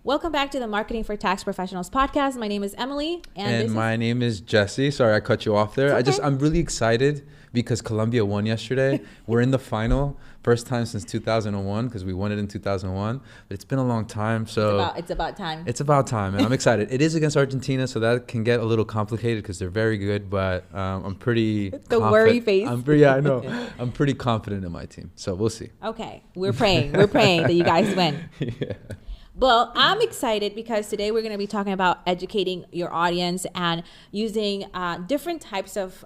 Welcome back to the Marketing for Tax Professionals podcast. My name is Emily. And my name is Jesse. Sorry, I cut you off there. Okay. I'm really excited because Colombia won yesterday. We're in the final. First time since 2001 because we won it in 2001. But it's been a long time. So it's about time. It's about time. And I'm excited. It is against Argentina, so that can get a little complicated because they're very good. But I'm pretty The worry face. I know. I'm pretty confident in my team. So we'll see. Okay. We're praying. We're praying that you guys win. Yeah. Well, I'm excited because today we're going to be talking about educating your audience and using different types of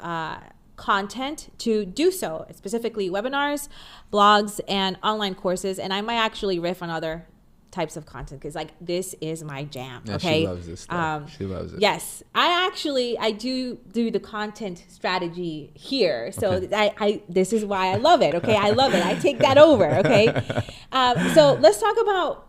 content to do so, specifically webinars, blogs, and online courses. And I might actually riff on other types of content because this is my jam. Yeah, okay, she loves this stuff. She loves it. Yes, I do the content strategy here, so Okay. I this is why I love it. Okay, I love it. I take that over. Okay, so let's talk about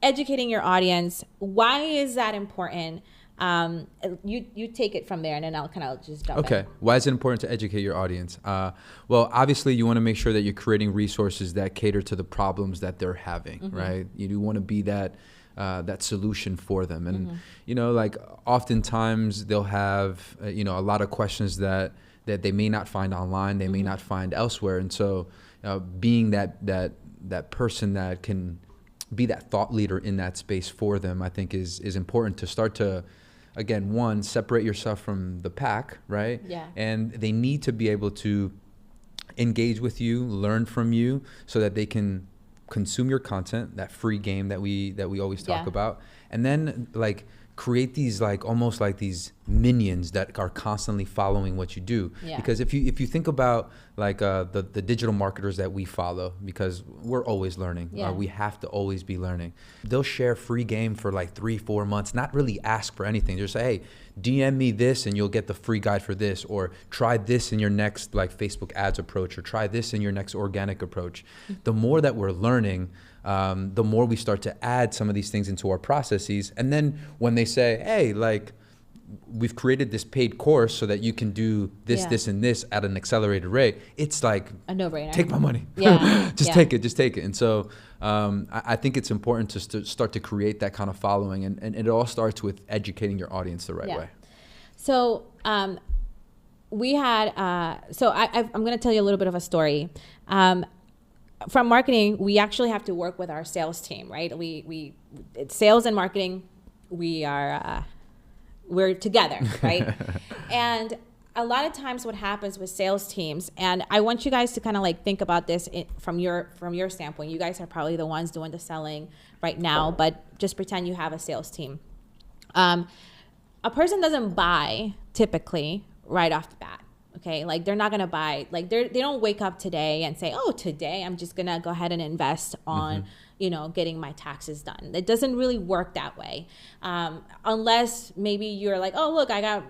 educating your audience. Why is that important? You take it from there, and then I'll kind of just jump in. Okay. Why is it important to educate your audience? Well, obviously, you want to make sure that you're creating resources that cater to the problems that they're having, right? You do want to be that solution for them. And, oftentimes they'll have, a lot of questions that they may not find online, they may not find elsewhere. And so being that person that can be that thought leader in that space for them, I think is important to start to, again, one, separate yourself from the pack, right? Yeah. And they need to be able to engage with you, learn from you, so that they can consume your content, that free game that we always talk about, and then create these almost like these minions that are constantly following what you do. Yeah. Because if you think about the digital marketers that we follow, because we're always learning, we have to always be learning. They'll share free game for 3-4 months, not really ask for anything. They'll say, hey, DM me this and you'll get the free guide for this, or try this in your next Facebook ads approach, or try this in your next organic approach. The more that we're learning, the more we start to add some of these things into our processes. And then when they say, hey, we've created this paid course so that you can do this, this, and this at an accelerated rate, it's a no-brainer. Take my money. Yeah. Just take it. And so I think it's important to start to create that kind of following. And it all starts with educating your audience the right way. So we had, I'm going to tell you a little bit of a story. From marketing, we actually have to work with our sales team, right? It's sales and marketing. We're together, right? And a lot of times what happens with sales teams, and I want you guys to kind of think about this from your standpoint. You guys are probably the ones doing the selling right now, but just pretend you have a sales team. A person doesn't buy typically right off the bat. Okay, they're not gonna buy, they don't wake up today and say, oh, today I'm just gonna go ahead and invest on, getting my taxes done. It doesn't really work that way. Unless maybe you're like, oh, look, I got,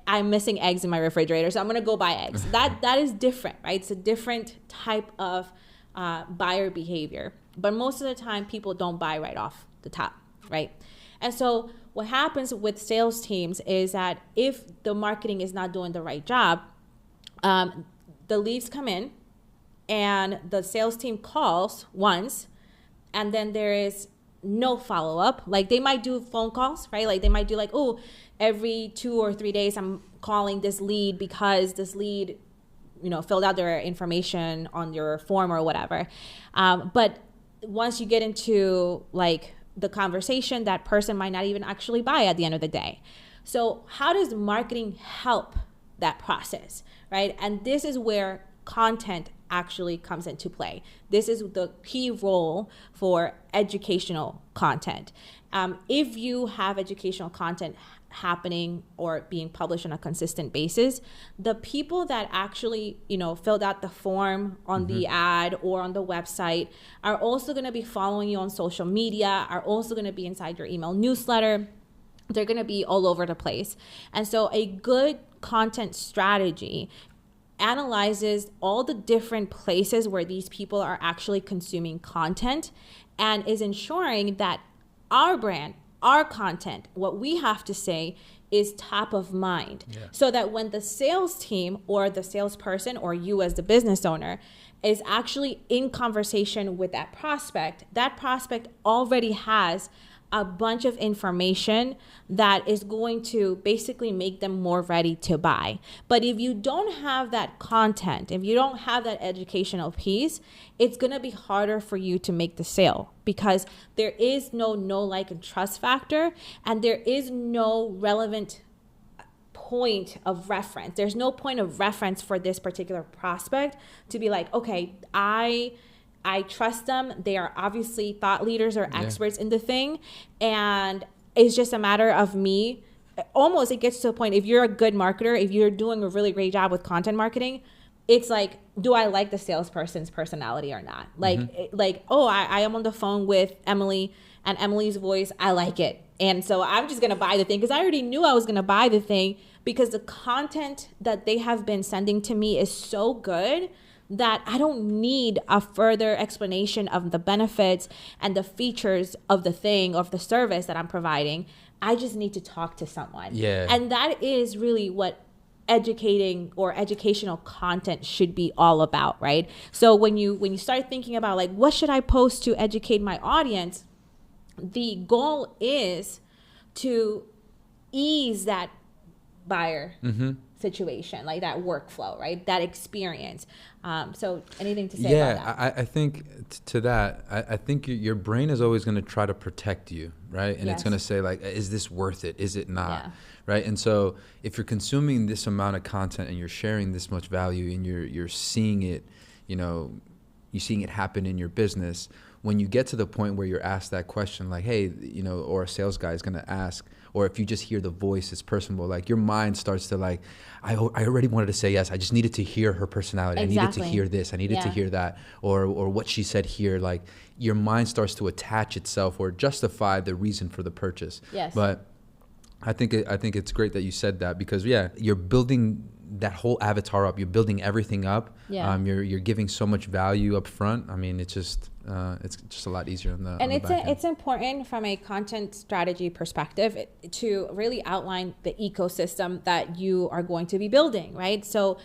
I'm missing eggs in my refrigerator, so I'm gonna go buy eggs. That is different, right? It's a different type of buyer behavior. But most of the time, people don't buy right off the top, right? And so what happens with sales teams is that if the marketing is not doing the right job, the leads come in and the sales team calls once, and then there is no follow-up. They might do phone calls, right? They might do oh, every 2 or 3 days I'm calling this lead because this lead, filled out their information on your form or whatever. But once you get into the conversation, that person might not even actually buy at the end of the day. So how does marketing help that process, right? And this is where content actually comes into play. This is the key role for educational content. If you have educational content happening or being published on a consistent basis, the people that actually, filled out the form on the ad or on the website are also going to be following you on social media, are also going to be inside your email newsletter. They're going to be all over the place. And so a good content strategy analyzes all the different places where these people are actually consuming content and is ensuring that our brand, our content, what we have to say is top of mind. So that when the sales team or the salesperson or you as the business owner is actually in conversation with that prospect already has a bunch of information that is going to basically make them more ready to buy. But if you don't have that content, if you don't have that educational piece, it's going to be harder for you to make the sale, because there is no like, and trust factor, and there is no relevant point of reference. There's no point of reference for this particular prospect to be like, okay, I trust them. They are obviously thought leaders or experts in the thing. And it's just a matter of me. Almost it gets to a point, if you're a good marketer, if you're doing a really great job with content marketing, it's like, do I like the salesperson's personality or not? Like, oh, I am on the phone with Emily, and Emily's voice, I like it. And so I'm just going to buy the thing, because I already knew I was going to buy the thing, because the content that they have been sending to me is so good that I don't need a further explanation of the benefits and the features of the thing, of the service that I'm providing. I just need to talk to someone. Yeah. And that is really what educating or educational content should be all about, right? So when you start thinking about like, what should I post to educate my audience, the goal is to ease that buyer situation, like that workflow, right? That experience. So anything to say about that? I think to that, I think your brain is always going to try to protect you, right? And it's going to say like, is this worth it? Is it not? Yeah. Right? And so if you're consuming this amount of content and you're sharing this much value and you're seeing it, you're seeing it happen in your business, when you get to the point where you're asked that question, like, hey, or a sales guy is going to ask, or if you just hear the voice, it's personable, like your mind starts to like, I already wanted to say yes. I just needed to hear her personality. Exactly. I needed to hear this. I needed to hear that, or what she said here. Like your mind starts to attach itself or justify the reason for the purchase. Yes. But I think it's great that you said that, because you're building that whole avatar up. You're building everything up. Yeah. You're giving so much value up front. I mean, it's just a lot easier on the and on the back end. It's important from a content strategy perspective to really outline the ecosystem that you are going to be building, right? So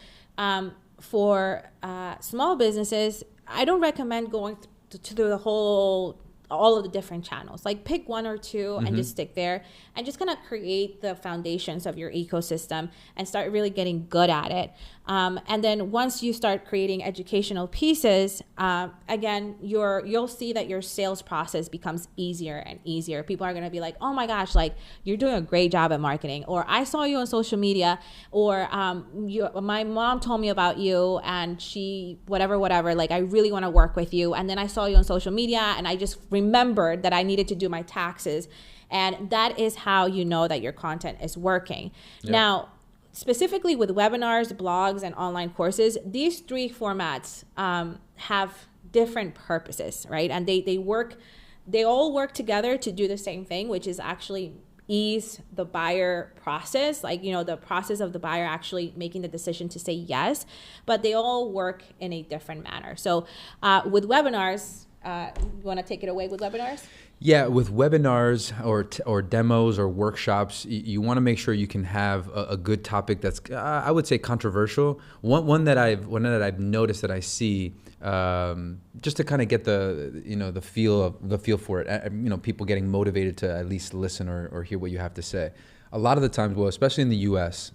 for small businesses, I don't recommend going to the all of the different channels. Like pick one or two and just stick there and just kind of create the foundations of your ecosystem and start really getting good at it. And then once you start creating educational pieces, again, you'll see that your sales process becomes easier and easier. People are going to be like, oh my gosh, like you're doing a great job at marketing, or I saw you on social media, or my mom told me about you and she, whatever, like I really want to work with you. And then I saw you on social media and I just remembered that I needed to do my taxes. And that is how you know that your content is working. Yep. Now, specifically with webinars, blogs, and online courses, these three formats have different purposes, right? And they all work together to do the same thing, which is actually ease the buyer process, like, the process of the buyer actually making the decision to say yes, but they all work in a different manner. So with webinars, you want to take it away with webinars? Yeah, with webinars or demos or workshops, you want to make sure you can have a good topic that's I would say controversial. One that I've noticed that I see, just to kind of get the feel for it. People getting motivated to at least listen or hear what you have to say. A lot of the times, well, especially in the U.S.,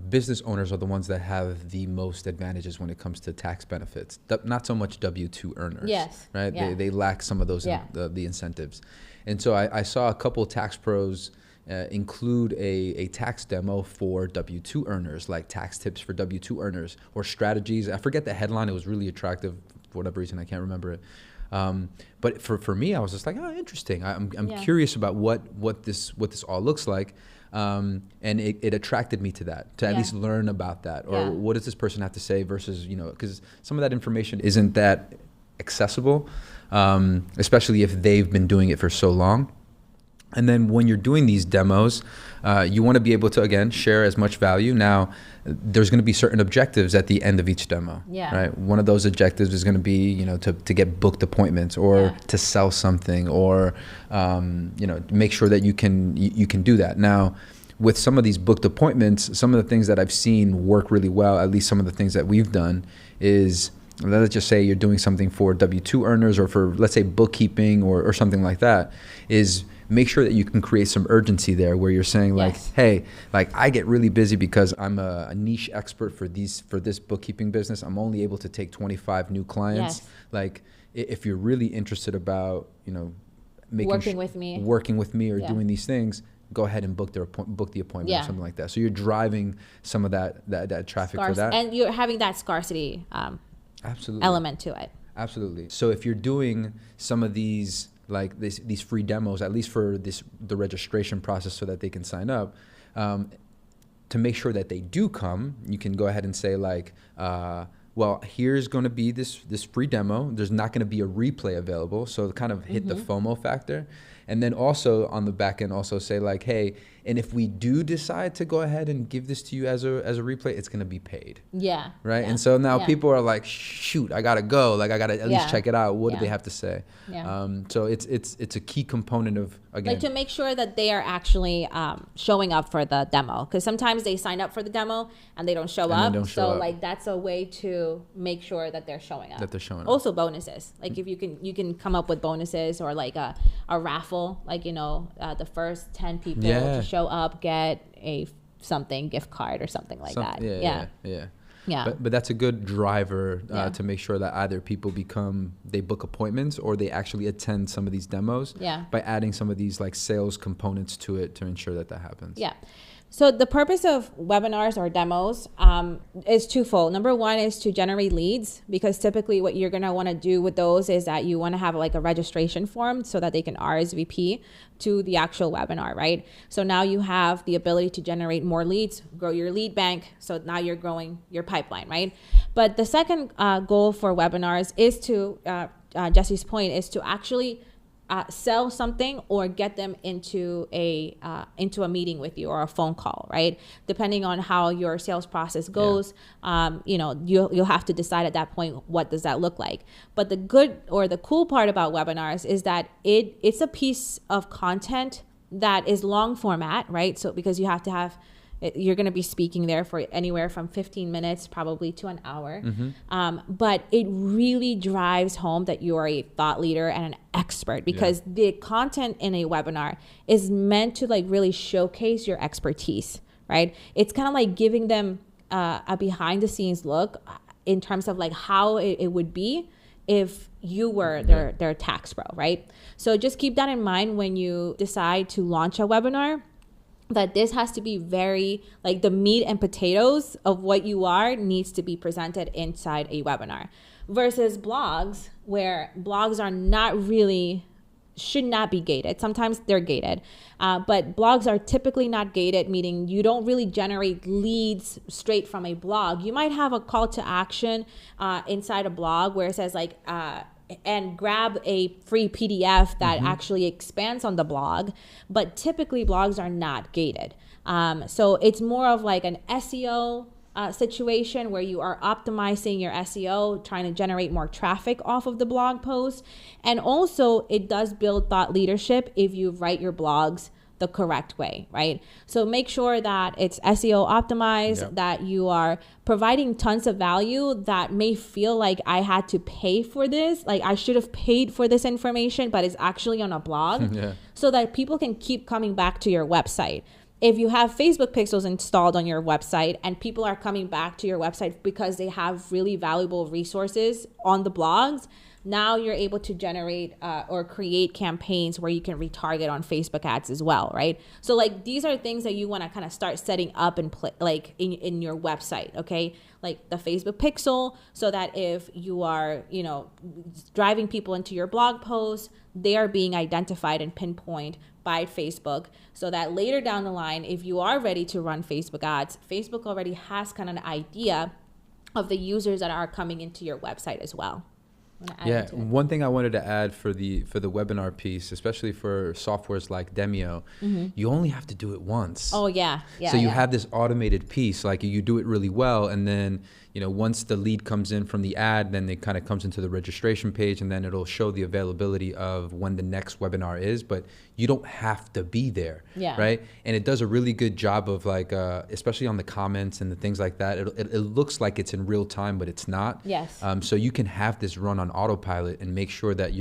business owners are the ones that have the most advantages when it comes to tax benefits. Not so much W-2 earners. Yes. Right? Yeah. They lack some of those the incentives. And so I saw a couple of tax pros include a tax demo for W-2 earners, like tax tips for W-2 earners or strategies. I forget the headline. It was really attractive for whatever reason. I can't remember it. But for me, I was just like, oh, interesting. I'm curious about what this all looks like. And it attracted me to that, to at least learn about that, or what does this person have to say versus, because some of that information isn't that accessible, especially if they've been doing it for so long. And then when you're doing these demos, you want to be able to, again, share as much value. Now, there's going to be certain objectives at the end of each demo. Yeah. Right. One of those objectives is going to be, to get booked appointments or to sell something or, make sure that you can do that. Now, with some of these booked appointments, some of the things that I've seen work really well, at least some of the things that we've done, is let's just say you're doing something for W-2 earners or for, let's say, bookkeeping or something like that, is make sure that you can create some urgency there where you're saying like, hey, like I get really busy because I'm a niche expert for this bookkeeping business. I'm only able to take 25 new clients. Like if you're really interested about, you know, working with me or doing these things, go ahead and book the appointment or something like that. So you're driving some of that traffic for that. And you're having that scarcity element to it. Absolutely. So if you're doing some of these, like these free demos, at least for the registration process so that they can sign up, to make sure that they do come, you can go ahead and say like, well, here's going to be this free demo. There's not going to be a replay available. So kind of hit the FOMO factor. And then also on the back end, also say like, hey, and if we do decide to go ahead and give this to you as a replay, it's going to be paid. Yeah. Right. Yeah. And so now people are like, shoot, I got to go. Like I got to at least check it out. What do they have to say? Yeah. So it's a key component of, again, like to make sure that they are actually showing up for the demo. Because sometimes they sign up for the demo and they don't show up. Like that's a way to make sure that they're showing up. Also bonuses. Like if you can come up with bonuses or like a raffle, like, you know, the first 10 people to show up get a gift card or something like that. Yeah. But that's a good driver to make sure that either people they book appointments or they actually attend some of these demos by adding some of these like sales components to it to ensure that happens. Yeah. So the purpose of webinars or demos is twofold. Number one is to generate leads, because typically what you're going to want to do with those is that you want to have like a registration form so that they can RSVP to the actual webinar, right? So now you have the ability to generate more leads, grow your lead bank. So now you're growing your pipeline, right? But the second goal for webinars is to, Jesse's point, is to actually sell something or get them into a meeting with you or a phone call, right? Depending on how your sales process goes, you know, you'll have to decide at that point, what does that look like? But the good or the cool part about webinars is that it's a piece of content that is long format, right? So because you have to have, you're going to be speaking there for anywhere from 15 minutes probably to an hour. But it really drives home that you are a thought leader and an expert, because the content in a webinar is meant to like really showcase your expertise, right? It's kind of like giving them a behind the scenes look in terms of like how it would be if you were their tax pro, right? So just keep that in mind when you decide to launch a webinar, that this has to be very, like, the meat and potatoes of what you are needs to be presented inside a webinar, versus blogs, where blogs are not really, should not be gated. Sometimes they're gated, but blogs are typically not gated, meaning you don't really generate leads straight from a blog. You might have a call to action inside a blog where it says like, and grab a free PDF that actually expands on the blog. But typically blogs are not gated. So it's more of like an SEO situation where you are optimizing your SEO, trying to generate more traffic off of the blog post. And also it does build thought leadership if you write your blogs the correct way, right? So make sure that it's SEO optimized, that you are providing tons of value that may feel like I had to pay for this, like I should have paid for this information, but it's actually on a blog, so that people can keep coming back to your website. If you have Facebook pixels installed on your website and people are coming back to your website because they have really valuable resources on the blogs, now you're able to generate or create campaigns where you can retarget on Facebook ads as well, right? So like these are things that you want to kind of start setting up and like in your website, okay? Like the Facebook pixel, so that if you are, you know, driving people into your blog posts, they are being identified and pinpointed by Facebook, so that later down the line, if you are ready to run Facebook ads, Facebook already has kind of an idea of the users that are coming into your website as well. Yeah, one thing I wanted to add for the webinar piece, especially for softwares like Demio, you only have to do it once. Oh yeah, so you have this automated piece, like you do it really well, and then once the lead comes in from the ad, then it kind of comes into the registration page, and then it'll show the availability of when the next webinar is, but you don't have to be there, right? And it does a really good job of like, especially on the comments and the things like that, it looks like it's in real time, but it's not. Yes. So you can have this run on autopilot and make sure that,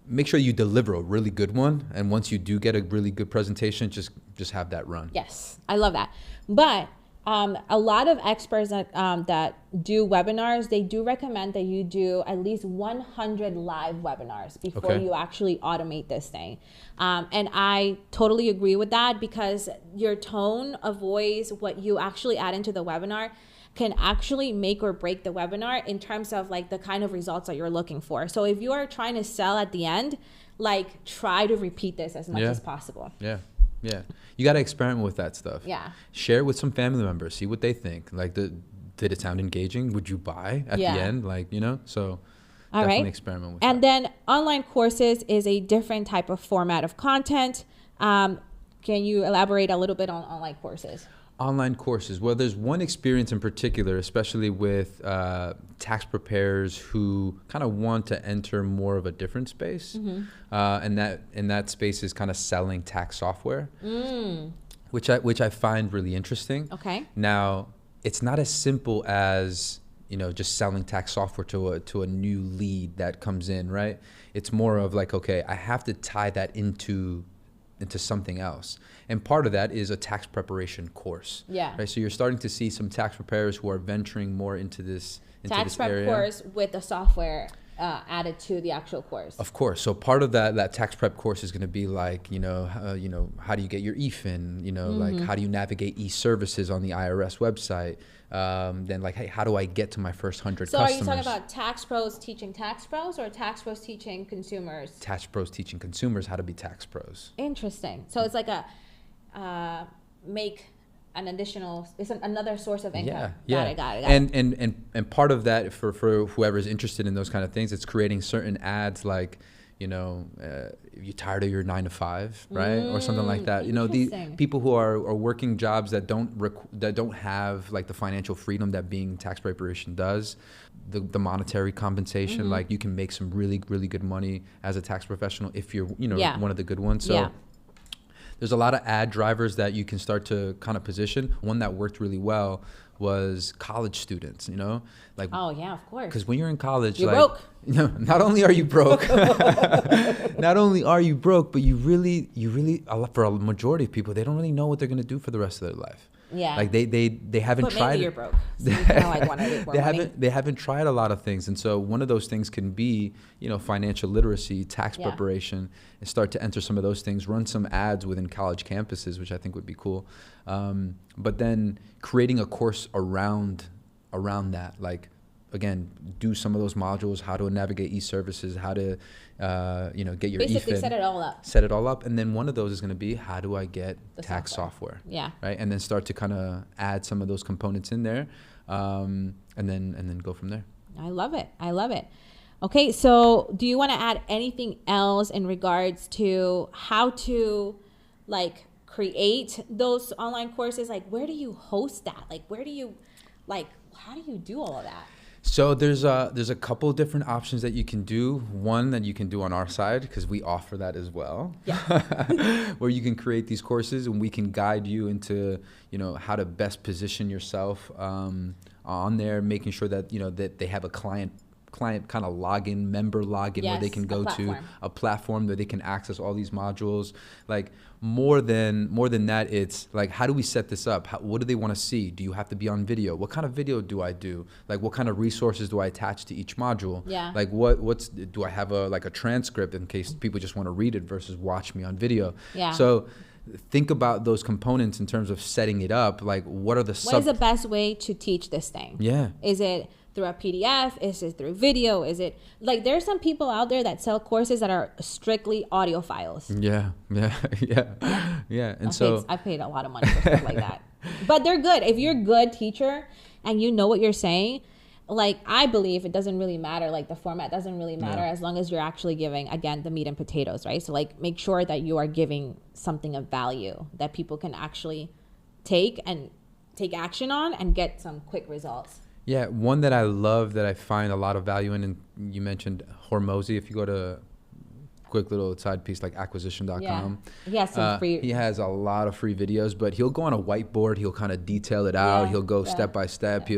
make sure you deliver a really good one. And once you do get a really good presentation, just have that run. Yes, I love that. But a lot of experts that do webinars, they do recommend that you do at least 100 live webinars before you actually automate this thing. And I totally agree with that, because your tone of voice, what you actually add into the webinar, can actually make or break the webinar in terms of like the kind of results that you're looking for. So if you are trying to sell at the end, like try to repeat this as much as possible. Yeah. You got to experiment with that stuff. Yeah. Share it with some family members. See what they think. Like, did it sound engaging? Would you buy at the end? Like, so definitely experiment with that. And then online courses is a different type of format of content. Can you elaborate a little bit on online courses? Online courses. Well, there's one experience in particular, especially with tax preparers who kind of want to enter more of a different space. And that space is kind of selling tax software, which I find really interesting. Okay. Now, it's not as simple as, just selling tax software to a new lead that comes in, right? It's more of like, okay, I have to tie that into something else. And part of that is a tax preparation course. Yeah. Right. So you're starting to see some tax preparers who are venturing more into this tax prep area. Course with the software added to the actual course. Of course. So part of that tax prep course is going to be like, how do you get your EFIN? Like how do you navigate e-services on the IRS website? Then like, hey, how do I get to my first 100 customers? So are you talking about tax pros teaching tax pros, or tax pros teaching consumers? Tax pros teaching consumers how to be tax pros. Interesting. So it's like a make an additional, it's another source of income. Yeah. Got it. And part of that for whoever's interested in those kind of things, it's creating certain ads like, if you're tired of your 9 to 5, right? Or something like that. The people who are working jobs that don't have like the financial freedom that being tax preparation does, the monetary compensation, like you can make some really, really good money as a tax professional if you're, one of the good ones. So there's a lot of ad drivers that you can start to kind of position. One that worked really well was college students, like, oh yeah, of course. Because when you're in college, you're like, broke. Not only are you broke, but you really, for a majority of people, they don't really know what they're going to do for the rest of their life. Yeah. Like they haven't tried. Maybe you're broke. So you kind of like want to make more money. They haven't tried a lot of things, and so one of those things can be, financial literacy, tax preparation, and start to enter some of those things. Run some ads within college campuses, which I think would be cool. But then creating a course around that, like, again, do some of those modules, how to navigate e-services, how to, get your basically EFIN. Set it all up. And then one of those is going to be, how do I get the tax software? Yeah. Right. And then start to kind of add some of those components in there, and then go from there. I love it. Okay. So do you want to add anything else in regards to how to like create those online courses? Like, where do you host that? Like, how do you do all of that? So there's a couple of different options that you can do. One that you can do on our side, because we offer that as well, where you can create these courses and we can guide you into, how to best position yourself on there, making sure that, that they have a client kind of login, member login, where they can go to a platform where they can access all these modules. Like more than that, it's like, how do we set this up? What do they want to see? Do you have to be on video? What kind of video do I do? Like, what kind of resources do I attach to each module? Yeah. Like, do I have a transcript in case people just want to read it versus watch me on video? Yeah. So think about those components in terms of setting it up. Like, what is the best way to teach this thing? Yeah. Is it through a PDF? Is it through video? Is it like, there's some people out there that sell courses that are strictly audio files? Yeah. And so I paid a lot of money for stuff like that, but they're good. If you're a good teacher and you know what you're saying, like, I believe it doesn't really matter. Like, the format doesn't really matter as long as you're actually giving, again, the meat and potatoes, right? So like, make sure that you are giving something of value that people can actually take action on and get some quick results. Yeah, one that I love that I find a lot of value in, and you mentioned Hormozy. If you go to quick little side piece like acquisition.com. He has some free. He has a lot of free videos, but he'll go on a whiteboard. He'll kind of detail it out. He'll go step by step.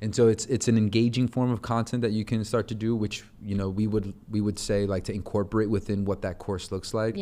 And so it's an engaging form of content that you can start to do, which, you know, we would say like to incorporate within what that course looks like.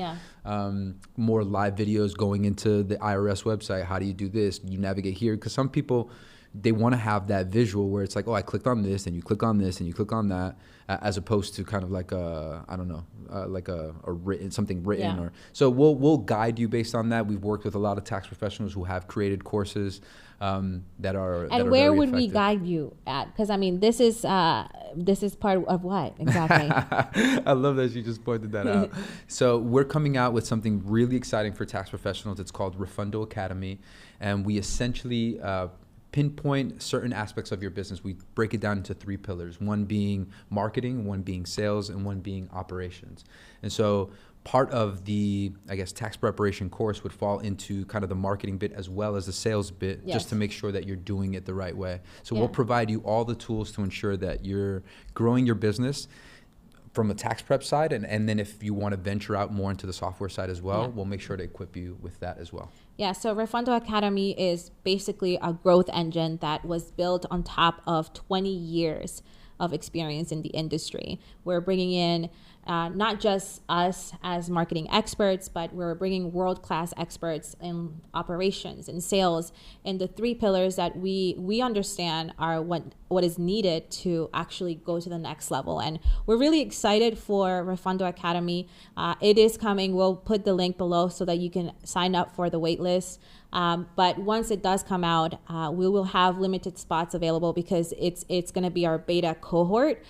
More live videos going into the IRS website. How do you do this? You navigate here, because some people, they want to have that visual where it's like, oh, I clicked on this, and you click on this, and you click on that, as opposed to kind of like a, I don't know, like a written, something written. Or so we'll guide you based on that. We've worked with a lot of tax professionals who have created courses that are. And where would we guide you at? Because I mean, this is part of what exactly? I love that you just pointed that out. So we're coming out with something really exciting for tax professionals. It's called Refundo Academy, and we essentially pinpoint certain aspects of your business. We break it down into 3 pillars, one being marketing, one being sales, and one being operations. And so part of the, I guess, tax preparation course would fall into kind of the marketing bit as well as the sales bit, just to make sure that you're doing it the right way. So we'll provide you all the tools to ensure that you're growing your business from a tax prep side, and then if you want to venture out more into the software side as well, we'll make sure to equip you with that as well. Yeah, so Refundo Academy is basically a growth engine that was built on top of 20 years of experience in the industry. We're bringing in not just us as marketing experts, but we're bringing world-class experts in operations and sales, and the 3 pillars that we understand are what is needed to actually go to the next level. And we're really excited for Refundo Academy. It is coming. We'll put the link below so that you can sign up for the wait list. But once it does come out, we will have limited spots available because it's going to be our beta cohort.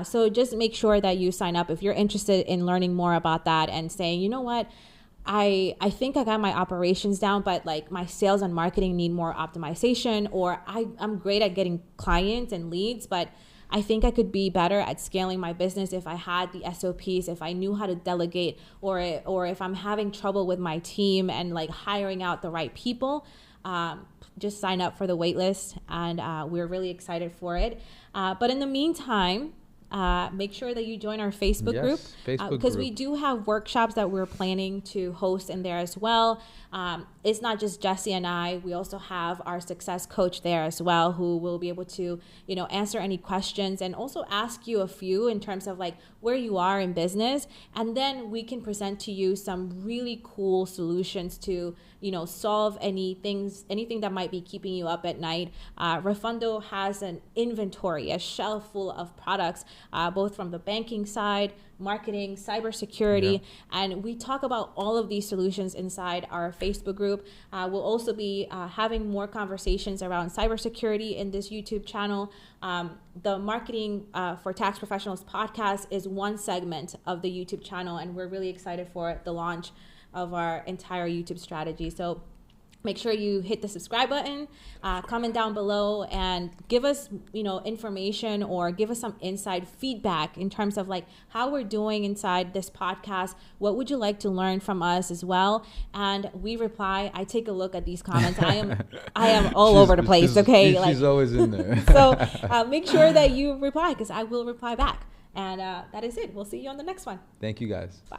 So just make sure that you sign up if you're interested in learning more about that and saying, you know what, I think I got my operations down, but like my sales and marketing need more optimization, or I'm great at getting clients and leads, but I think I could be better at scaling my business if I had the SOPs, if I knew how to delegate, or if I'm having trouble with my team and like hiring out the right people. Just sign up for the wait list, and we're really excited for it. But in the meantime, make sure that you join our Facebook group, because we do have workshops that we're planning to host in there as well. It's not just Jesse and I. We also have our success coach there as well, who will be able to, you know, answer any questions and also ask you a few in terms of like where you are in business. And then we can present to you some really cool solutions to, you know, solve anything that might be keeping you up at night. Refundo has an inventory, a shelf full of products, both from the banking side, marketing, cybersecurity, and we talk about all of these solutions inside our Facebook group. We'll also be having more conversations around cybersecurity in this YouTube channel. The Marketing for Tax Professionals podcast is one segment of the YouTube channel, and we're really excited for the launch of our entire YouTube strategy. So make sure you hit the subscribe button, comment down below, and give us, you know, information or give us some inside feedback in terms of like how we're doing inside this podcast. What would you like to learn from us as well? And we reply. I take a look at these comments. I am all over the place. Okay, she's always in there. So make sure that you reply, because I will reply back. And that is it. We'll see you on the next one. Thank you, guys. Bye.